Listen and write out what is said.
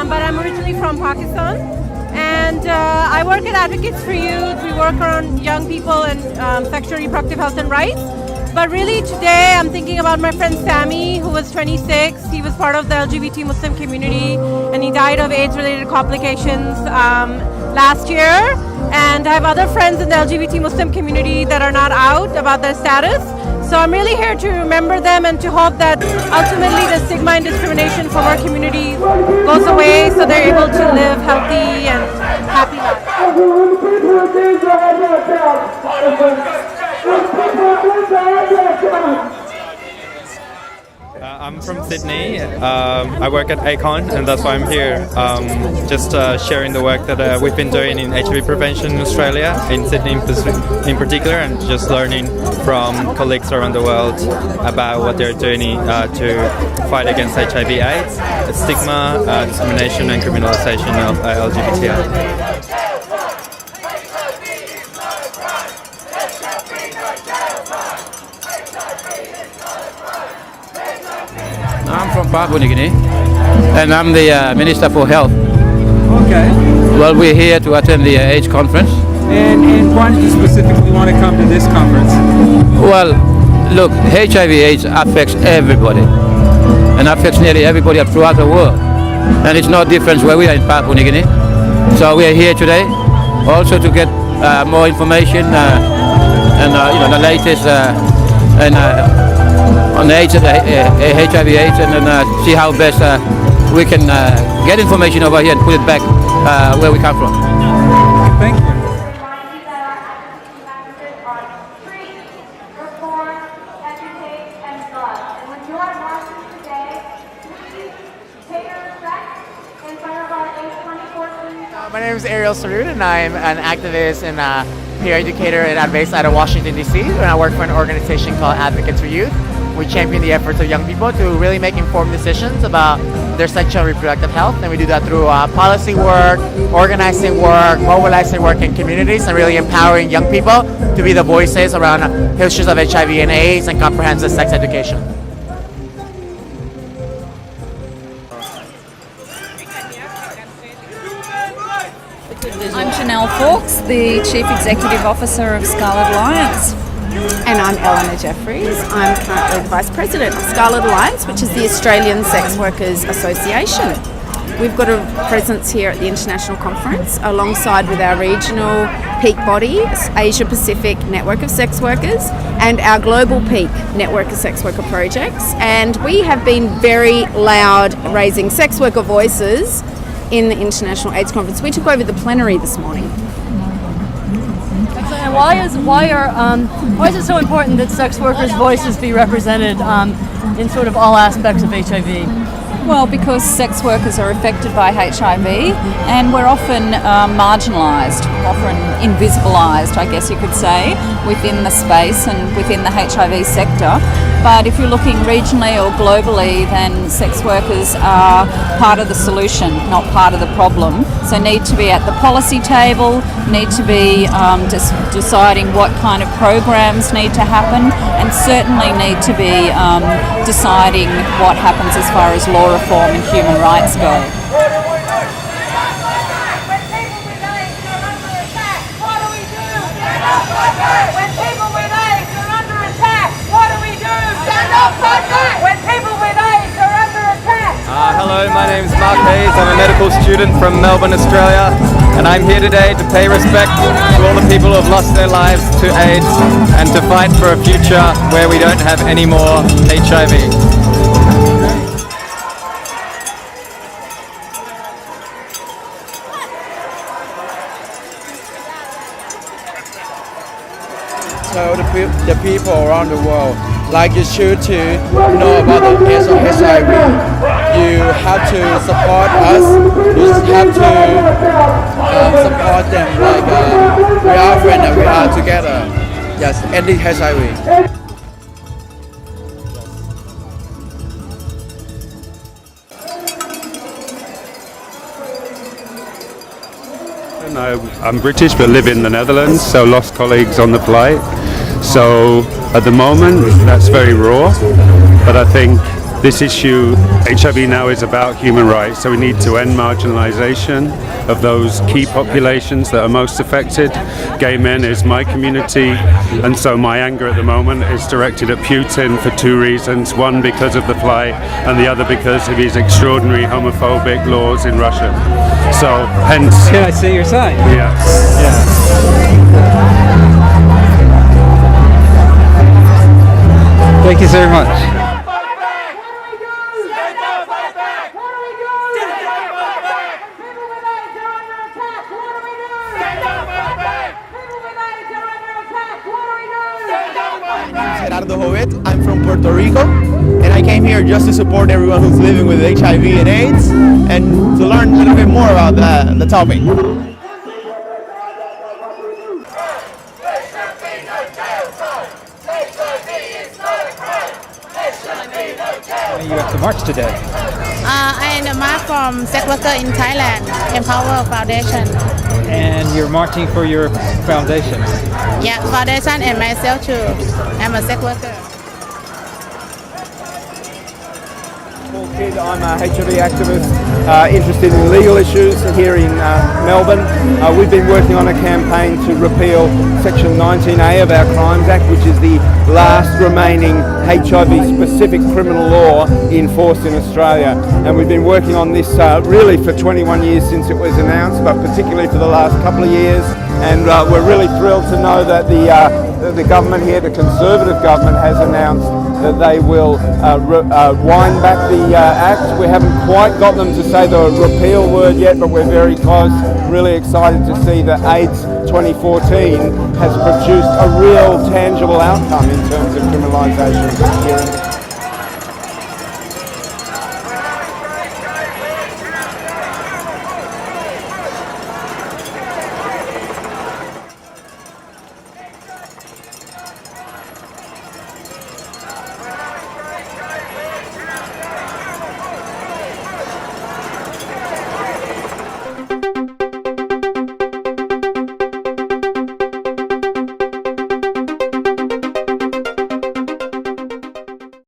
But I'm originally from Pakistan, and I work at Advocates for Youth. We work around young people and sexual reproductive health and rights. But really today I'm thinking about my friend Sammy, who was 26. He was part of the LGBT Muslim community, and he died of AIDS-related complications last year. And I have other friends in the LGBT Muslim community that are not out about their status. So I'm really here to remember them and to hope that ultimately the stigma and discrimination from our community goes away so they're able to live healthy and happy lives. I'm from Sydney. I work at ACON, and that's why I'm here. Just sharing the work that we've been doing in HIV prevention in Australia, in Sydney in particular, and just learning from colleagues around the world about what they're doing to fight against HIV/AIDS, stigma, discrimination, and criminalisation of LGBTI. I'm from Papua New Guinea, and I'm the Minister for Health. Okay. Well, we're here to attend the AIDS conference. And why did you specifically want to come to this conference? Well, look, HIV/AIDS affects everybody, and affects nearly everybody throughout the world. And it's no difference where we are in Papua New Guinea. So we are here today also to get more information and the latest on AIDS and HIV/AIDS, and then see how best we can get information over here and put it back where we come from. Thank you. My name is Ariel Sarud, and I'm an activist and peer educator and advocate out of Washington, D.C. And I work for an organization called Advocates for Youth. We champion the efforts of young people to really make informed decisions about their sexual and reproductive health, and we do that through policy work, organizing work, mobilizing work in communities, and really empowering young people to be the voices around issues of HIV and AIDS and comprehensive sex education. I'm Janelle Fawkes, the Chief Executive Officer of Scarlet Alliance. And I'm Eleanor Jeffries. I'm currently the Vice President of Scarlet Alliance, which is the Australian Sex Workers Association. We've got a presence here at the International Conference alongside with our regional peak body, Asia Pacific Network of Sex Workers, and our global peak network of sex worker projects. And we have been very loud raising sex worker voices in the International AIDS Conference. We took over the plenary this morning. And why is it so important that sex workers' voices be represented in sort of all aspects of HIV? Well, because sex workers are affected by HIV, and we're often marginalised, often invisibilised, I guess you could say, within the space and within the HIV sector. But if you're looking regionally or globally, then sex workers are part of the solution, not part of the problem. So need to be at the policy table, need to be deciding what kind of programs need to happen, and certainly need to be deciding what happens as far as law reform and human rights go. Hello, my name is Mark Hayes. I'm a medical student from Melbourne, Australia, and I'm here today to pay respect to all the people who have lost their lives to AIDS and to fight for a future where we don't have any more HIV. So the people around the world like you should to know about the AIDS or HIV. You have to support us. You have to support them like we are friends and we are together. Yes, ending HIV. I'm British but live in the Netherlands, so lost colleagues on the flight. So at the moment that's very raw, but I think this issue, HIV now, is about human rights, so we need to end marginalization of those key populations that are most affected. Gay men is my community, and so my anger at the moment is directed at Putin for two reasons. One, because of the flight, and the other because of his extraordinary homophobic laws in Russia. So hence... Can I see your sign? Yeah. Thank you so much. I'm from Puerto Rico, and I came here just to support everyone who's living with HIV and AIDS, and to learn a little bit more about the topic. You have to march today. I am from sex worker in Thailand, Empower Foundation. And you're marching for your foundation. Yeah, foundation and myself too. I'm a sex worker. I'm a HIV activist interested in legal issues here in Melbourne. We've been working on a campaign to repeal Section 19A of our Crimes Act, which is the last remaining HIV-specific criminal law in force in Australia. And we've been working on this really for 21 years since it was announced, but particularly for the last couple of years. And we're really thrilled to know that the government here, the Conservative government, has announced that they will wind back the Act. We haven't quite got them to say the repeal word yet, but we're very close. Really excited to see that AIDS 2014 has produced a real tangible outcome in terms of criminalisation here in